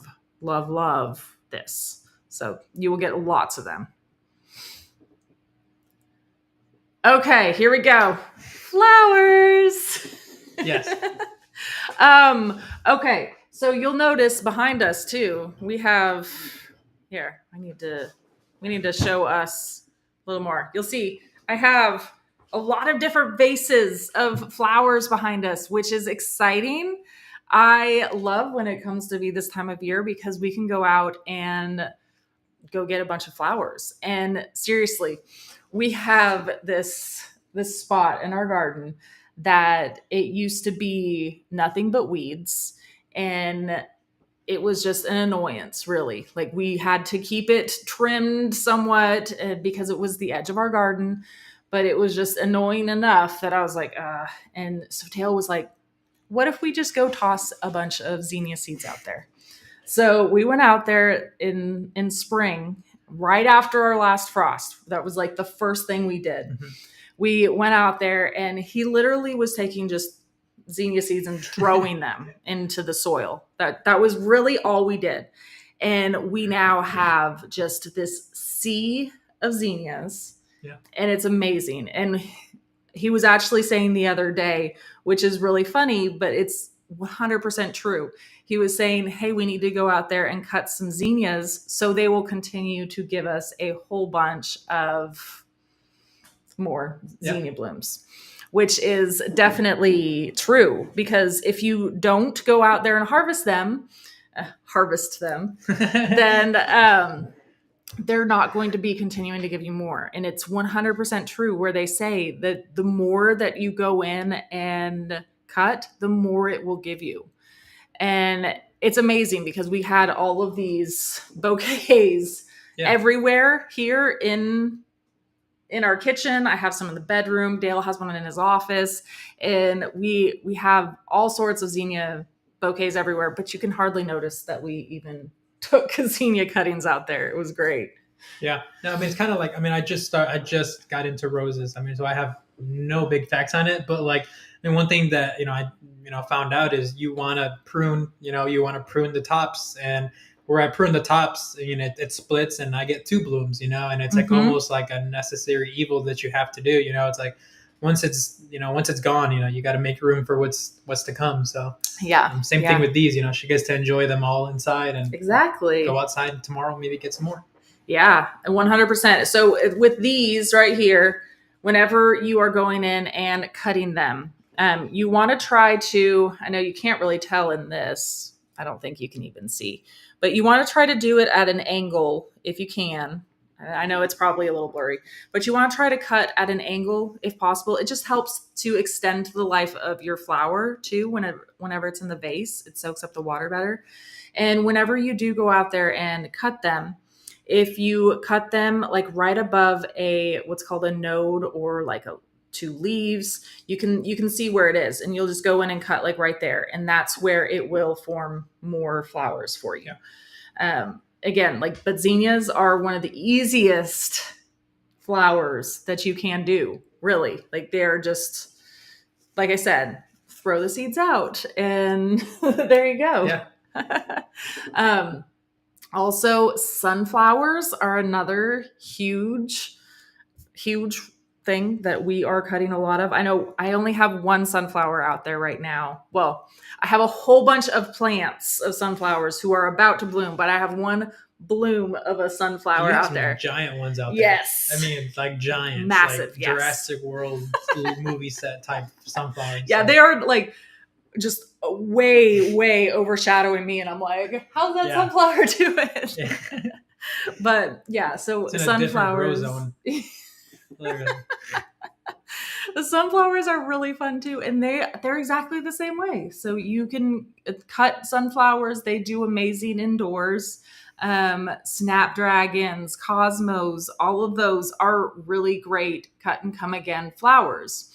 this. So you will get lots of them. Okay, here we go. Flowers. Yes. Okay, so you'll notice behind us too, we have here. We need to show us a little more. You'll see I have a lot of different vases of flowers behind us, which is exciting. I love when it comes to be this time of year because we can go out and go get a bunch of flowers. And seriously, we have this spot in our garden that it used to be nothing but weeds, and it was just an annoyance, really. Like we had to keep it trimmed somewhat because it was the edge of our garden, but it was just annoying enough that I was like, and so Tail was like, what if we just go toss a bunch of zinnia seeds out there? So we went out there in spring, right after our last frost. That was like the first thing we did. Mm-hmm. We went out there and he literally was taking just zinnia seeds and throwing them into the soil. That was really all we did. And we now have just this sea of zinnias. Yeah. And it's amazing. And he was actually saying the other day, which is really funny, but it's 100% true. He was saying, hey, we need to go out there and cut some zinnias so they will continue to give us a whole bunch of more zinnia blooms, which is definitely true, because if you don't go out there and harvest them, then they're not going to be continuing to give you more. And it's 100% true where they say that the more that you go in and cut, the more it will give you. And it's amazing because we had all of these bouquets everywhere here in our kitchen. I have some in the bedroom. Dale has one in his office, and we have all sorts of zinnia bouquets everywhere, but you can hardly notice that we even took zinnia cuttings out there. It was great. Yeah. No, I mean, it's kind of like, I mean, I just got into roses. I mean, so I have no big facts on it, but like, I mean, one thing that, found out is you want to prune, you want to prune the tops, and where I prune the tops, it splits and I get two blooms, and it's like almost like a necessary evil that you have to do. It's like once it's gone, you got to make room for what's to come. So same thing with these, she gets to enjoy them all inside and exactly go outside tomorrow, maybe get some more. Yeah, 100%. So with these right here, whenever you are going in and cutting them, you want to try to, I know you can't really tell in this, I don't think you can even see, but you want to try to do it at an angle if you can. I know it's probably a little blurry, but you want to try to cut at an angle if possible. It just helps to extend the life of your flower too. Whenever it's in the vase, it soaks up the water better. And whenever you do go out there and cut them, if you cut them like right above what's called a node or like two leaves, you can see where it is, and you'll just go in and cut like right there, and that's where it will form more flowers for you. Again, but zinnias are one of the easiest flowers that you can do, really. Like, they're just, like I said, throw the seeds out and there you go. Yeah. Also, sunflowers are another huge thing that we are cutting a lot of. I know I only have one sunflower out there right now. Well, I have a whole bunch of plants of sunflowers who are about to bloom, but I have one bloom of a sunflower out there. Giant ones out there. Yes. I mean, like giant, massive, like Jurassic World movie set type sunflowers. Yeah, they are like just way overshadowing me, and I'm like, how's that sunflower doing? But yeah, so it's in sunflowers. A different row zone. The sunflowers are really fun too, and they're exactly the same way. So you can cut sunflowers. They do amazing indoors. Snapdragons, cosmos, all of those are really great cut and come again flowers.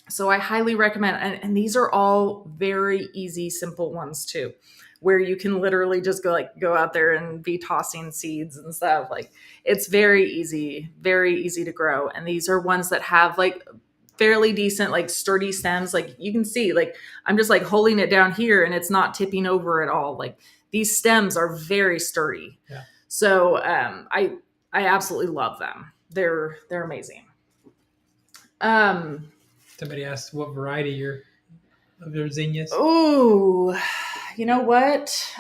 So I highly recommend, and these are all very easy, simple ones too, where you can literally just go out there and be tossing seeds and stuff. Like, it's very easy to grow. And these are ones that have like fairly decent, like sturdy stems. Like, you can see, like, I'm just like holding it down here and it's not tipping over at all. Like, these stems are very sturdy. Yeah. So I absolutely love them. They're amazing. Somebody asked what variety of your zinnias. Oh, you know what?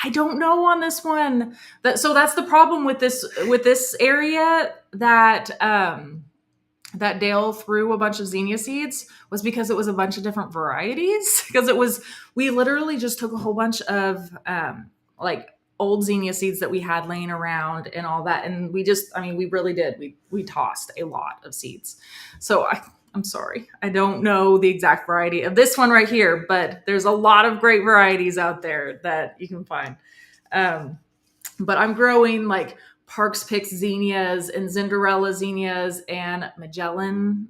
I don't know on this one. So that's the problem with this area, that that Dale threw a bunch of zinnia seeds, was because it was a bunch of different varieties. Because we literally just took a whole bunch of like old zinnia seeds that we had laying around and all that, and we really did. We tossed a lot of seeds. So I'm sorry, I don't know the exact variety of this one right here, but there's a lot of great varieties out there that you can find. But I'm growing like Parks Picks zinnias and Cinderella zinnias and Magellan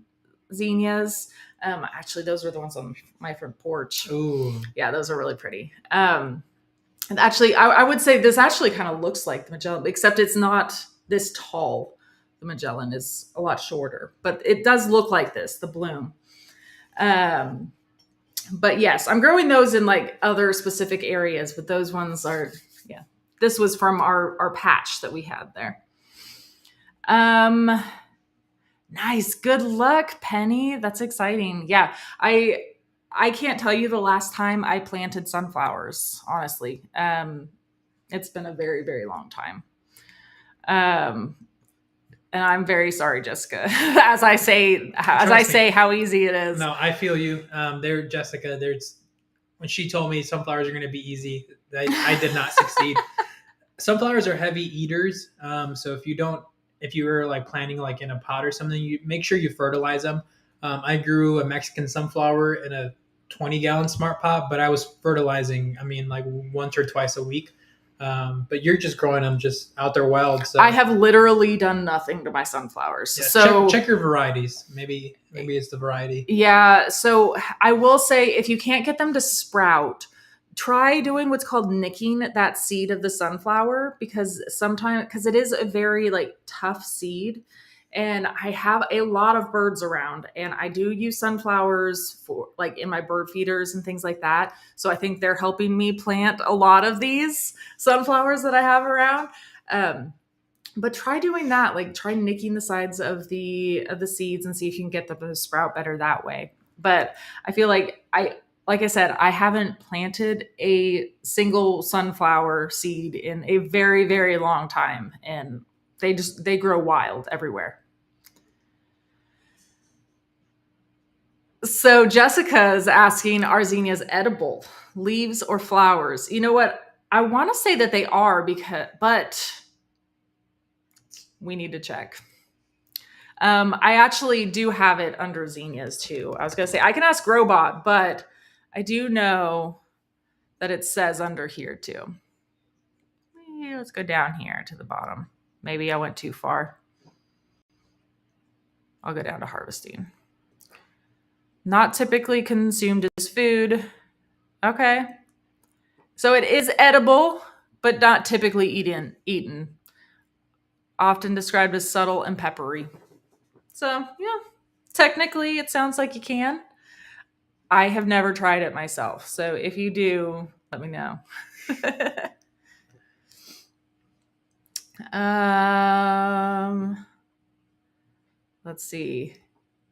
zinnias. Actually, those are the ones on my front porch. Ooh. Yeah, those are really pretty. And actually, I would say this actually kind of looks like the Magellan, except it's not this tall. The Magellan is a lot shorter, but it does look like this, the bloom. But yes, I'm growing those in like other specific areas, but those ones are, this was from our patch that we had there. Nice. Good luck, Penny. That's exciting. Yeah. I can't tell you the last time I planted sunflowers, honestly. It's been a very, very long time. And I'm very sorry, Jessica, as I say how easy it is. No, I feel you. There, Jessica. There's when she told me sunflowers are going to be easy, I did not succeed. Sunflowers are heavy eaters. So if you were like planting like in a pot or something, you make sure you fertilize them. I grew a Mexican sunflower in a 20-gallon smart pot, but I was fertilizing, I mean, like once or twice a week. But you're just growing them just out there wild. So I have literally done nothing to my sunflowers. yeah, so check your varieties. Maybe it's the variety. Yeah. So I will say, if you can't get them to sprout, try doing what's called nicking that seed of the sunflower, because it is a very like tough seed. And I have a lot of birds around, and I do use sunflowers for like in my bird feeders and things like that. So I think they're helping me plant a lot of these sunflowers that I have around. But try doing that, like try nicking the sides of the seeds and see if you can get them to sprout better that way. But I feel like I said, I haven't planted a single sunflower seed in a very, very long time, and they grow wild everywhere. So Jessica is asking, are zinnias edible, leaves or flowers? You know what? I want to say that they are, but we need to check. I actually do have it under zinnias too. I was going to say I can ask Growbot, but I do know that it says under here too. Let's go down here to the bottom. Maybe I went too far. I'll go down to harvesting. Not typically consumed as food. Okay. So it is edible, but not typically eaten. Often described as subtle and peppery. So, yeah, technically it sounds like you can. I have never tried it myself. So if you do, let me know. Let's see.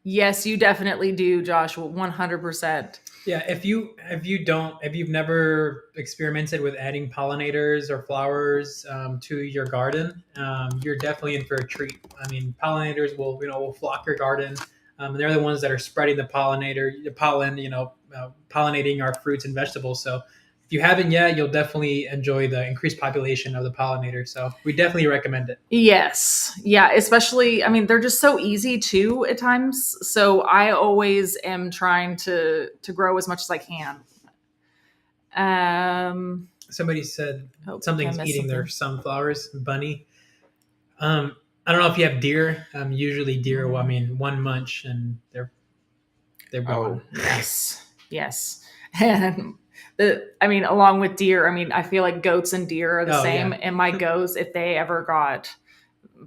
Yes, you definitely do, Joshua. 100%. Yeah, if you've never experimented with adding pollinators or flowers to your garden, you're definitely in for a treat. I mean, pollinators will flock your garden. They're the ones that are spreading the pollen, pollinating our fruits and vegetables. So if you haven't yet, you'll definitely enjoy the increased population of the pollinator. So we definitely recommend it. Yes. Yeah. Especially, I mean, they're just so easy too at times. So I always am trying to grow as much as I can. Somebody said something's eating their sunflowers, bunny. I don't know if you have deer. Usually deer, well, I mean, one munch and they're gone. Yes. And along with deer, I feel like goats and deer are the same. Yeah. And my goats, if they ever got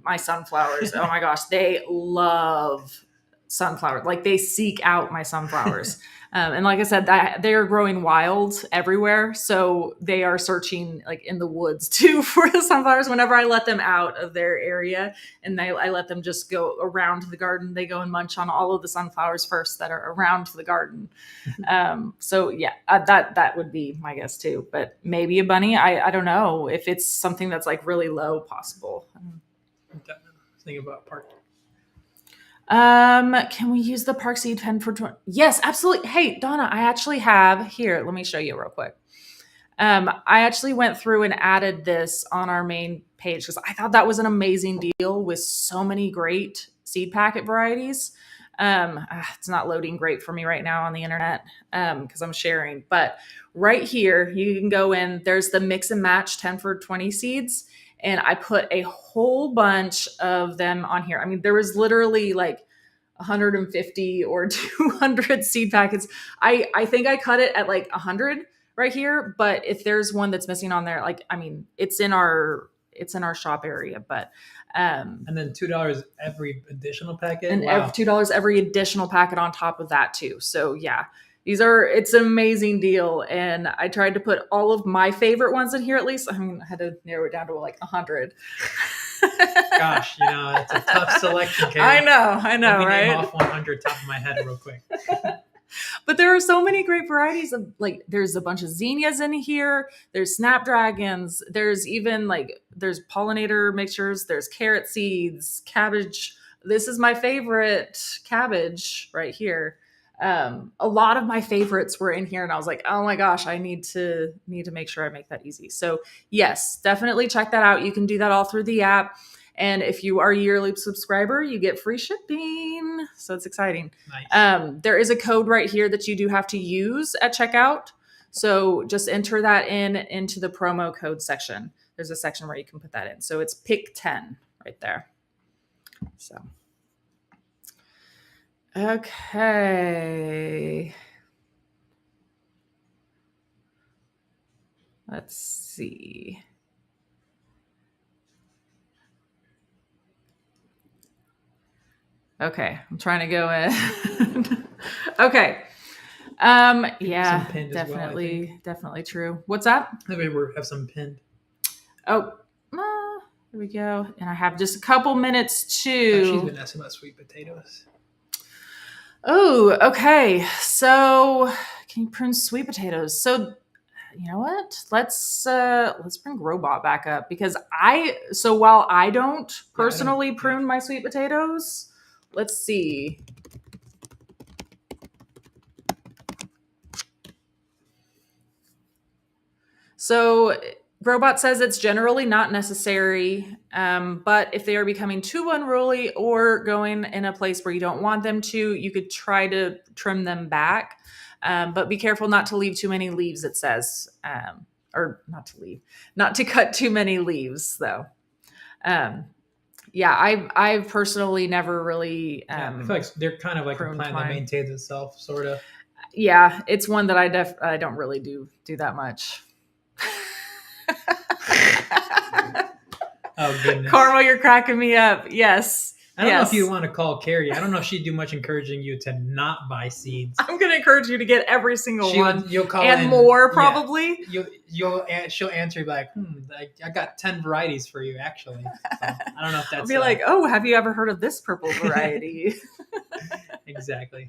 my sunflowers, oh my gosh, they love sunflowers. Like they seek out my sunflowers. And like I said, that they are growing wild everywhere. So they are searching like in the woods too for the sunflowers whenever I let them out of their area, and I let them just go around the garden. They go and munch on all of the sunflowers first that are around the garden. So yeah, that would be my guess too, but maybe a bunny. I don't know if it's something that's like really low possible. Think about park. Can we use the park seed pen for 20? Yes, absolutely. Hey, Donna, I actually have here. Let me show you real quick. I actually went through and added this on our main page because I thought that was an amazing deal with so many great seed packet varieties. It's not loading great for me right now on the internet because I'm sharing. But right here, you can go in. There's the mix and match 10 for 20 seeds. And I put a whole bunch of them on here. I mean, there was literally like 150 or 200 seed packets. I think I cut it at like 100 right here. But if there's one that's missing on there, it's in our shop area. But and then $2 every additional packet. And wow. $2 every additional packet on top of that too. So yeah. It's an amazing deal. And I tried to put all of my favorite ones in here at least. I had to narrow it down to like 100. Gosh, it's a tough selection, Kayla. I know, Let me right? name off 100 top of my head real quick. But there are so many great varieties of, like, there's a bunch of zinnias in here. There's snapdragons. There's even like, there's pollinator mixtures. There's carrot seeds, cabbage. This is my favorite cabbage right here. A lot of my favorites were in here, and I was like, oh my gosh, I need to make sure I make that easy. So yes, definitely check that out. You can do that all through the app. And if you are a yearly subscriber, you get free shipping. So it's exciting. Nice. There is a code right here that you do have to use at checkout. So just enter that into the promo code section. There's a section where you can put that in. So it's pick 10 right there. So, okay. Let's see. Okay, I'm trying to go in. Okay. Yeah, definitely, definitely true. What's that? Maybe we have some pinned. Oh, here we go. And I have just a couple minutes She's been asking about sweet potatoes. Oh, okay. So, can you prune sweet potatoes? So, you know what? Let's bring Robot back up, because while I don't personally prune my sweet potatoes, let's see. So Robot says it's generally not necessary, but if they are becoming too unruly or going in a place where you don't want them to, you could try to trim them back. But be careful not to leave too many leaves, it says. Or not to cut too many leaves, though. Yeah, I've personally never really. I feel like they're kind of like a plant that maintains itself, sort of. Yeah, it's one that I don't really do that much. Oh goodness, Carmel, you're cracking me up. Yes. I don't know if you want to call Carrie. I don't know if she'd do much encouraging you to not buy seeds. I'm going to encourage you to get every single one. You'll call and in, more, probably. Yeah, she'll answer like, I got 10 varieties for you, actually. So, I don't know if that's. I'll be like, oh, have you ever heard of this purple variety? Exactly.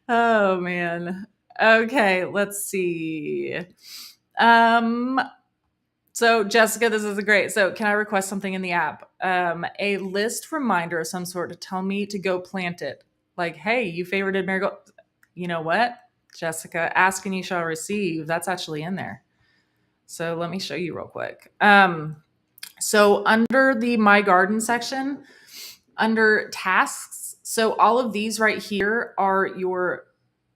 Oh man. Okay, let's see. So Jessica, this is great. So can I request something in the app? A list reminder of some sort to tell me to go plant it. Like, hey, you favorited marigold. You know what? Jessica, ask and you shall receive. That's actually in there. So let me show you real quick. So under the My Garden section, under tasks, so all of these right here are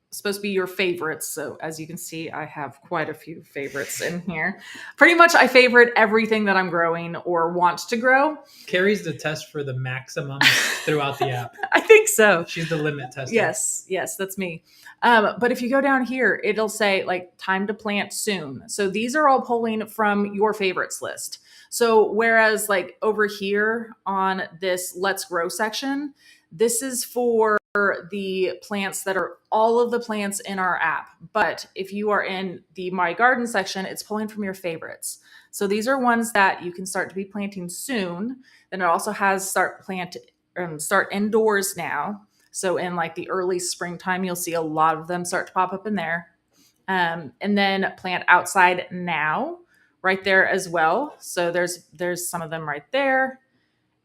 supposed to be your favorites. So as you can see, I have quite a few favorites in here. Pretty much I favorite everything that I'm growing or want to grow. Carrie's the test for the maximum throughout the app. I think so. She's the limit tester. Yes, that's me. But if you go down here, it'll say like time to plant soon. So these are all pulling from your favorites list. So whereas like over here on this Let's Grow section, this is for the plants that are all of the plants in our app. But if you are in the My Garden section, it's pulling from your favorites. So these are ones that you can start to be planting soon. Then it also has start indoors now. So in like the early springtime, you'll see a lot of them start to pop up in there. And then plant outside now, right there as well. So there's some of them right there.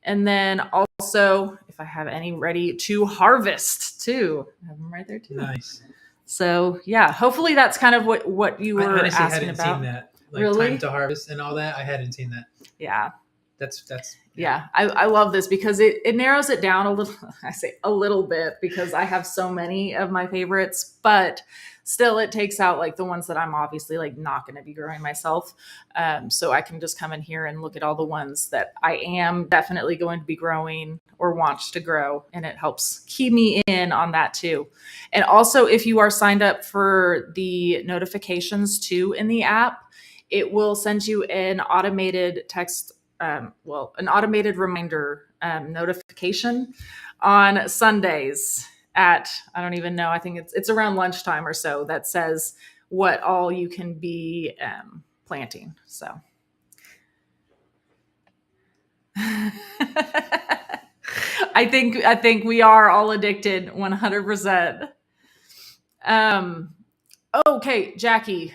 And then also, if I have any ready to harvest too, I have them right there too. Nice. So yeah, hopefully that's kind of what you were asking about. I hadn't seen that. Like really? Time to harvest and all that. I hadn't seen that. Yeah. That's yeah. I love this because it narrows it down a little. I say a little bit because I have so many of my favorites, but still it takes out like the ones that I'm obviously like not going to be growing myself. So I can just come in here and look at all the ones that I am definitely going to be growing or want to grow. And it helps key me in on that too. And also if you are signed up for the notifications too in the app, it will send you an automated text an automated reminder notification on Sundays at, I don't even know, I think it's around lunchtime or so, that says what all you can be planting. So I think we are all addicted 100%. Okay, Jackie,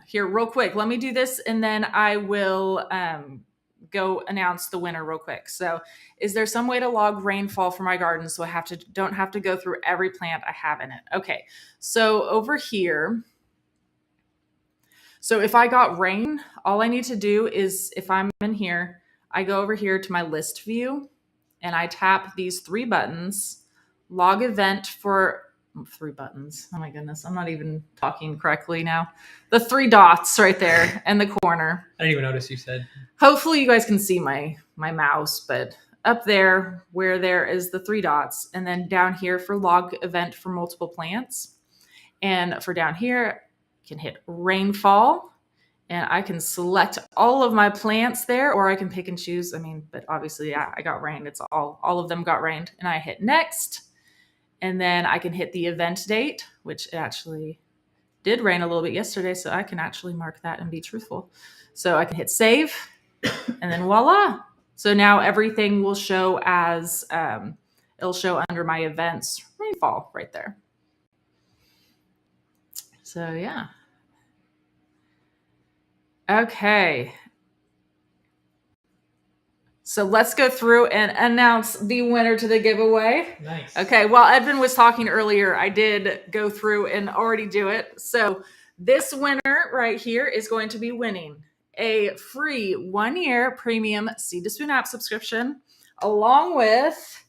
here real quick. Let me do this and then I will go announce the winner real quick. So, is there some way to log rainfall for my garden so I don't have to go through every plant I have in it? Okay. So, over here, so if I got rain, all I need to do is if I'm in here, I go over here to my list view and I tap these three buttons, log event for three buttons. Oh my goodness, I'm not even talking correctly now. The three dots right there in the corner. I didn't even notice you said. Hopefully you guys can see my mouse, but up there where there is the three dots and then down here for log event for multiple plants. And for down here, you can hit rainfall and I can select all of my plants there, or I can pick and choose. I mean, but obviously, yeah, I got rained. It's all of them got rained. And I hit next. And then I can hit the event date, which it actually did rain a little bit yesterday. So I can actually mark that and be truthful. So I can hit save and then voila. So now everything will show as, it'll show under my events rainfall right there. So yeah. Okay. So let's go through and announce the winner to the giveaway. Nice. Okay, while Edvin was talking earlier, I did go through and already do it. So this winner right here is going to be winning a free 1-year premium Seed to Spoon app subscription, along with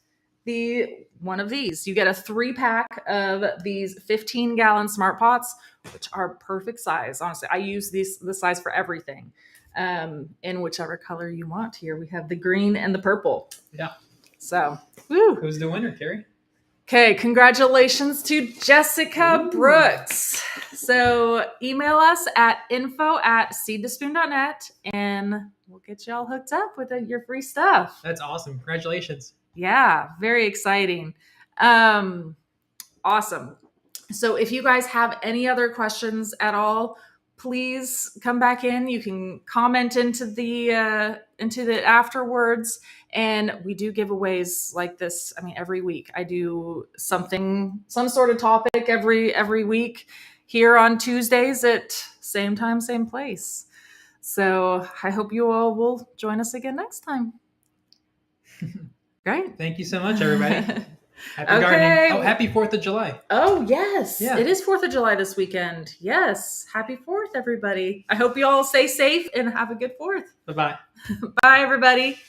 one of these. You get a 3-pack of these 15-gallon smart pots, which are perfect size. Honestly, I use this size for everything. In whichever color you want. Here we have the green and the purple. Yeah. So, woo. Who's the winner, Carrie? Okay, congratulations to Jessica Brooks. So email us at info@seedtospoon.net and we'll get you all hooked up with your free stuff. That's awesome. Congratulations. Yeah, very exciting. Awesome. So if you guys have any other questions at all, please come back in. You can comment into the afterwards, and we do giveaways like this. I mean, every week I do some sort of topic every week here on Tuesdays at same time, same place. So I hope you all will join us again next time. Great. Thank you so much, everybody. Happy gardening. Oh, happy 4th of July. Oh, yes. Yeah. It is 4th of July this weekend. Yes. Happy 4th, everybody. I hope you all stay safe and have a good 4th. Bye-bye. Bye, everybody.